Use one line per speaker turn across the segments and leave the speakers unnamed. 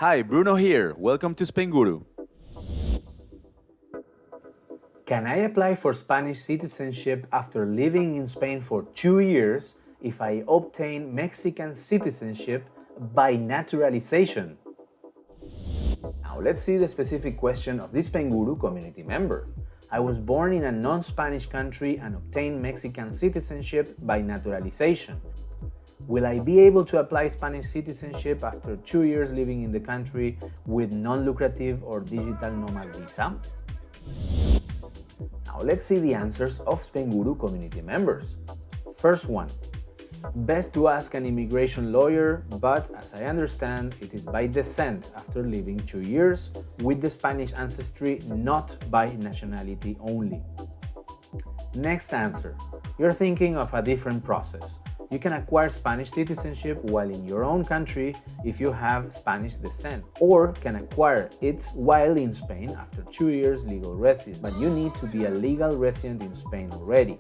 Hi, Bruno here. Welcome to Spainguru.
Can I apply for Spanish citizenship after living in Spain for 2 years if I obtain Mexican citizenship by naturalization? Now let's see the specific question of this Spainguru community member. I was born in a non-Spanish country and obtained Mexican citizenship by naturalization. Will I be able to apply Spanish citizenship after 2 years living in the country with non-lucrative or digital nomad visa? Now let's see the answers of Spainguru community members. First one. Best to ask an immigration lawyer, but as I understand, it is by descent after living 2 years with the Spanish ancestry, not by nationality only. Next answer. You're thinking of a different process. You can acquire Spanish citizenship while in your own country if you have Spanish descent, or can acquire it while in Spain after 2 years legal residence, but you need to be a legal resident in Spain already.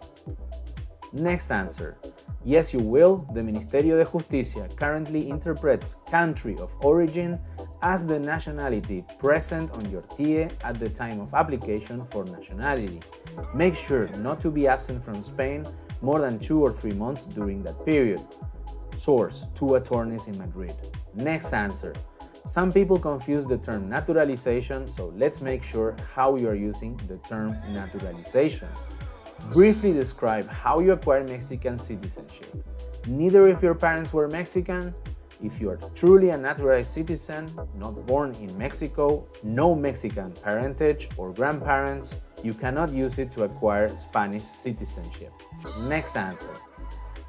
Next answer. Yes, you will. The Ministerio de Justicia currently interprets country of origin as the nationality present on your TIE at the time of application for nationality. Make sure not to be absent from Spain more than 2 or 3 months during that period. Source: 2 attorneys in Madrid. Next answer. Some people confuse the term naturalization, so let's make sure how you are using the term naturalization. Briefly describe how you acquire Mexican citizenship. Neither if your parents were Mexican, if you are truly a naturalized citizen, not born in Mexico, no Mexican parentage or grandparents, you cannot use it to acquire Spanish citizenship. Next answer.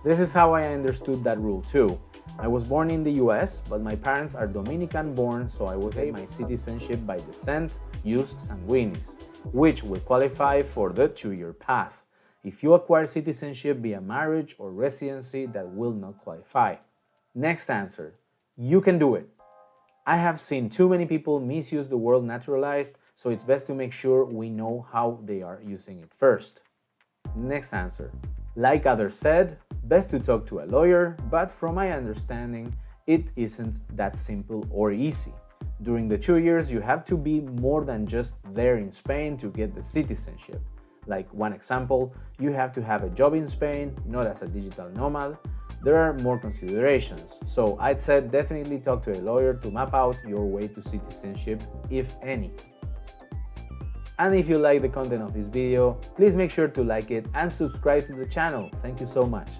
This is how I understood that rule too. I was born in the US, but my parents are Dominican born, so I was able to my citizenship by descent, jus sanguinis, which will qualify for the 2-year path. If you acquire citizenship via marriage or residency, that will not qualify. Next answer. You can do it. I have seen too many people misuse the word naturalized, so it's best to make sure we know how they are using it first. Next answer. Like others said, best to talk to a lawyer, but from my understanding, it isn't that simple or easy. During the 2 years, you have to be more than just there in Spain to get the citizenship. Like one example, you have to have a job in Spain, not as a digital nomad. There are more considerations, so I'd say definitely talk to a lawyer to map out your way to citizenship, if any. And if you like the content of this video, please make sure to like it and subscribe to the channel. Thank you so much.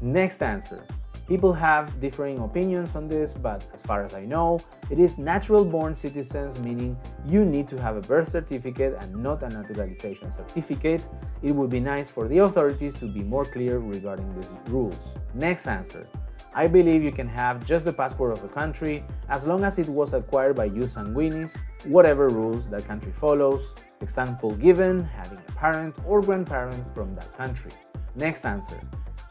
Next answer. People have differing opinions on this, but as far as I know, it is natural-born citizens, meaning you need to have a birth certificate and not a naturalization certificate. It would be nice for the authorities to be more clear regarding these rules. Next answer. I believe you can have just the passport of the country as long as it was acquired by jus sanguinis, whatever rules that country follows. Example given, having a parent or grandparent from that country. Next answer.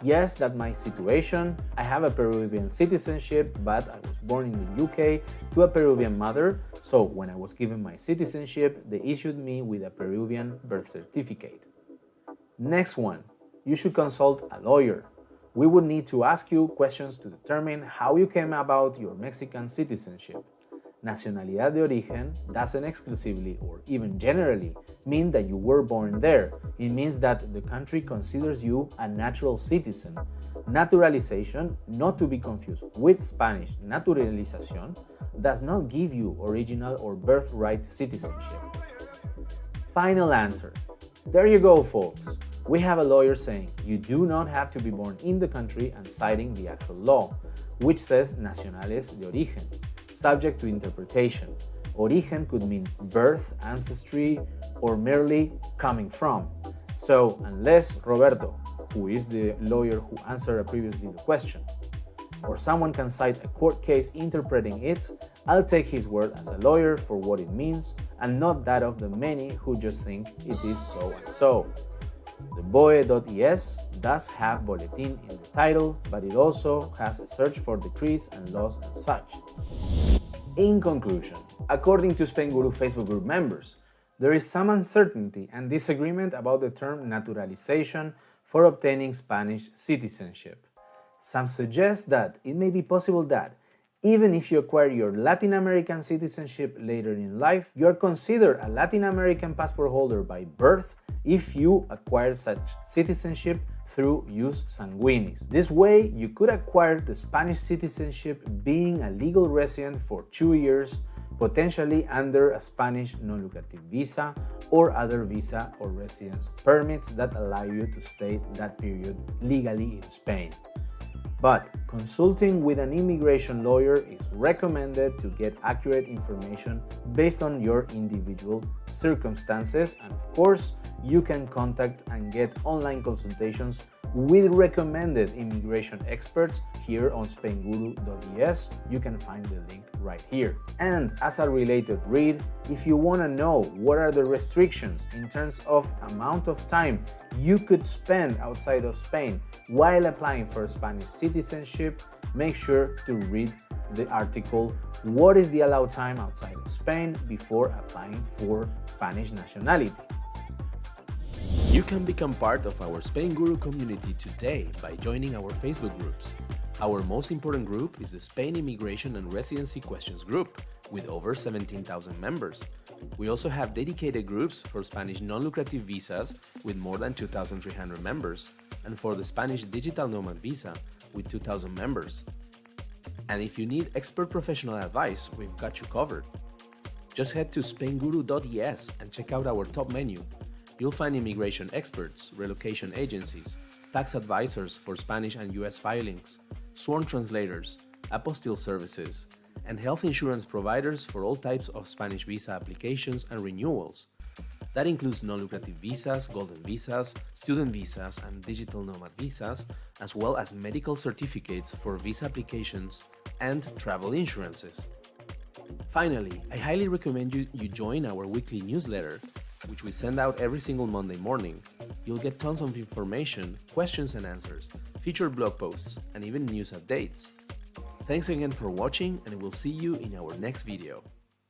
Yes, that's my situation. I have a Peruvian citizenship, but I was born in the UK to a Peruvian mother, so when I was given my citizenship, they issued me with a Peruvian birth certificate. Next one. You should consult a lawyer. We would need to ask you questions to determine how you came about your Mexican citizenship. Nacionalidad de origen doesn't exclusively or even generally mean that you were born there. It means that the country considers you a natural citizen. Naturalization, not to be confused with Spanish naturalización, does not give you original or birthright citizenship. Final answer. There you go, folks. We have a lawyer saying you do not have to be born in the country and citing the actual law, which says nacionales de origen, subject to interpretation. Origen could mean birth, ancestry, or merely coming from. So, unless Roberto, who is the lawyer who answered previously the question, or someone can cite a court case interpreting it, I'll take his word as a lawyer for what it means and not that of the many who just think it is so and so. The BOE.es does have Bulletin in the title, but it also has a search for decrees and laws and such. In conclusion, according to Spainguru Facebook group members, there is some uncertainty and disagreement about the term naturalization for obtaining Spanish citizenship. Some suggest that it may be possible that, Even if you acquire your Latin American citizenship later in life, you are considered a Latin American passport holder by birth if you acquire such citizenship through jus sanguinis. This way, you could acquire the Spanish citizenship being a legal resident for 2 years, potentially under a Spanish non-lucrative visa or other visa or residence permits that allow you to stay that period legally in Spain. But consulting with an immigration lawyer is recommended to get accurate information based on your individual circumstances, and of course, you can contact and get online consultations with recommended immigration experts here on Spainguru.es. You can find the link right here. And as a related read, if you want to know what are the restrictions in terms of amount of time you could spend outside of Spain while applying for Spanish citizenship, make sure to read the article "What is the allowed time outside of Spain before applying for Spanish nationality?"
You can become part of our Spainguru community today by joining our Facebook groups. Our most important group is the Spain Immigration and Residency Questions group, with over 17,000 members. We also have dedicated groups for Spanish non-lucrative visas with more than 2,300 members, and for the Spanish Digital Nomad Visa with 2,000 members. And if you need expert professional advice, we've got you covered. Just head to Spainguru.es and check out our top menu. You'll find immigration experts, relocation agencies, tax advisors for Spanish and US filings, sworn translators, apostille services, and health insurance providers for all types of Spanish visa applications and renewals. That includes non-lucrative visas, golden visas, student visas, and digital nomad visas, as well as medical certificates for visa applications and travel insurances. Finally, I highly recommend you join our weekly newsletter, which we send out every single Monday morning. You'll get tons of information, questions and answers, featured blog posts, and even news updates. Thanks again for watching, and we'll see you in our next video.